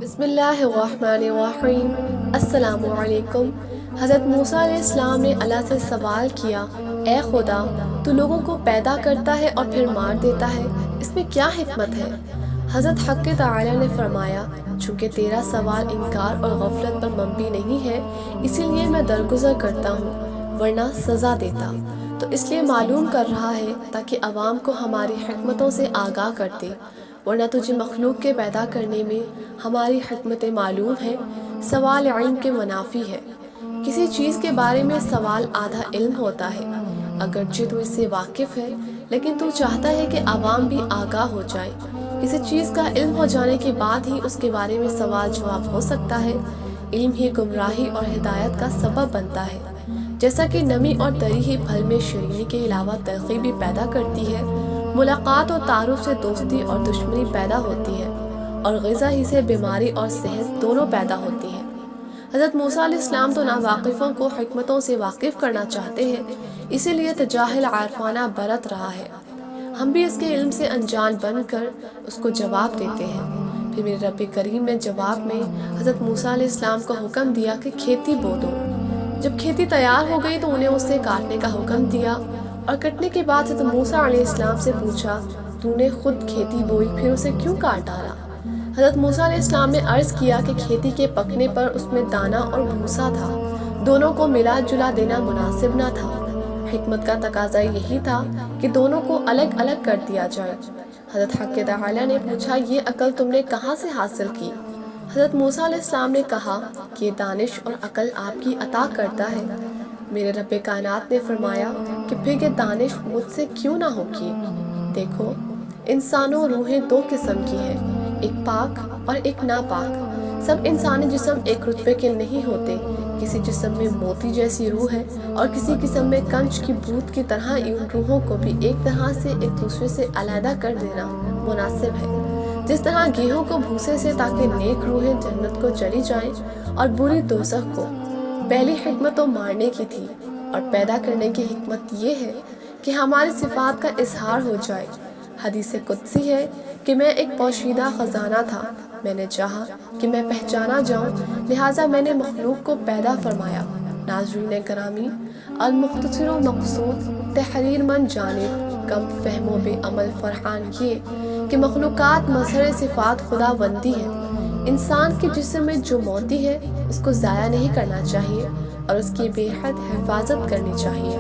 بسم اللہ الرحمن الرحیم۔ السلام علیکم۔ حضرت موسیٰ علیہ السلام نے اللہ سے سوال کیا، اے خدا، تو لوگوں کو پیدا کرتا ہے اور پھر مار دیتا ہے، اس میں کیا حکمت ہے؟ حضرت حق تعالی نے فرمایا، چونکہ تیرا سوال انکار اور غفلت پر مبنی نہیں ہے، اسی لیے میں درگزر کرتا ہوں، ورنہ سزا دیتا۔ تو اس لیے معلوم کر رہا ہے تاکہ عوام کو ہماری حکمتوں سے آگاہ کر دے، ورنہ تجھے مخلوق کے پیدا کرنے میں ہماری حکمتیں معلوم ہیں۔ سوال علم کے منافی ہے۔ کسی چیز کے بارے میں سوال آدھا علم ہوتا ہے، اگرچہ تو اس سے واقف ہے، لیکن تو چاہتا ہے کہ عوام بھی آگاہ ہو جائے۔ کسی چیز کا علم ہو جانے کے بعد ہی اس کے بارے میں سوال جواب ہو سکتا ہے۔ علم ہی گمراہی اور ہدایت کا سبب بنتا ہے۔ جیسا کہ نمی اور تری ہی پھل میں شیرینی کے علاوہ تلخی بھی پیدا کرتی ہے، ملاقات اور تعارف سے دوستی اور دشمنی پیدا ہوتی ہے، اور غذا ہی سے بیماری اور صحت دونوں پیدا ہوتی ہیں۔ حضرت موسیٰ علیہ السلام تو ناواقفوں کو حکمتوں سے واقف کرنا چاہتے ہیں، اسی لیے تجاہل عارفانہ برت رہا ہے۔ ہم بھی اس کے علم سے انجان بن کر اس کو جواب دیتے ہیں۔ پھر میرے رب کریم نے جواب میں حضرت موسیٰ علیہ السلام کو حکم دیا کہ کھیتی بو دو۔ جب کھیتی تیار ہو گئی تو انہیں اس سے کاٹنے کا حکم دیا، اور کٹنے کے بعد حضرت موسیٰ علیہ السلام سے پوچھا، تو نے خود کھیتی بوئی پھر اسے کیوں کاٹ ڈالا؟ حضرت موسیٰ علیہ السلام نے عرض کیا کہ کھیتی کے پکنے پر اس میں دانہ اور بھوسا تھا، دونوں کو ملا جلا دینا مناسب نہ تھا۔ حکمت کا تقاضا یہی تھا کہ دونوں کو الگ الگ کر دیا جائے۔ حضرت حق تعالی نے پوچھا، یہ عقل تم نے کہاں سے حاصل کی؟ حضرت موسیٰ علیہ السلام نے کہا کہ دانش اور عقل آپ کی عطا کرتا ہے۔ میرے رب کائنات نے فرمایا کہ پھر یہ دانش مجھ سے کیوں نہ ہوگی؟ دیکھو، انسانوں روحیں دو قسم کی ہیں، ایک پاک اور ایک ناپاک۔ سب انسانی جسم ایک رتبے کے نہیں ہوتے۔ کسی جسم میں موتی جیسی روح ہے اور کسی قسم میں کنچ کی بوت کی طرح ان روحوں کو بھی ایک طرح سے ایک دوسرے سے علیحدہ کر دینا مناسب ہے۔ جس طرح گیہوں کو بھوسے سے تاکہ نیک روحیں جنت کو چلی جائیں اور بری دوزخ کو۔ پہلی حکمت تو مارنے کی تھی، اور پیدا کرنے کی حکمت یہ ہے کہ ہماری صفات کا اظہار ہو جائے۔ حدیث قدسی ہے کہ میں ایک پوشیدہ خزانہ تھا، میں نے چاہا کہ میں پہچانا جاؤں، لہٰذا میں نے مخلوق کو پیدا فرمایا۔ ناظرین گرامی، المختصر و مقصود تحریر من جانب کم فہم و بے عمل فرحان یہ کہ مخلوقات مظہر صفات خدا بندی ہے۔ انسان کے جسم میں جو موتی ہے اس کو ضائع نہیں کرنا چاہیے اور اس کی بے حد حفاظت کرنی چاہیے۔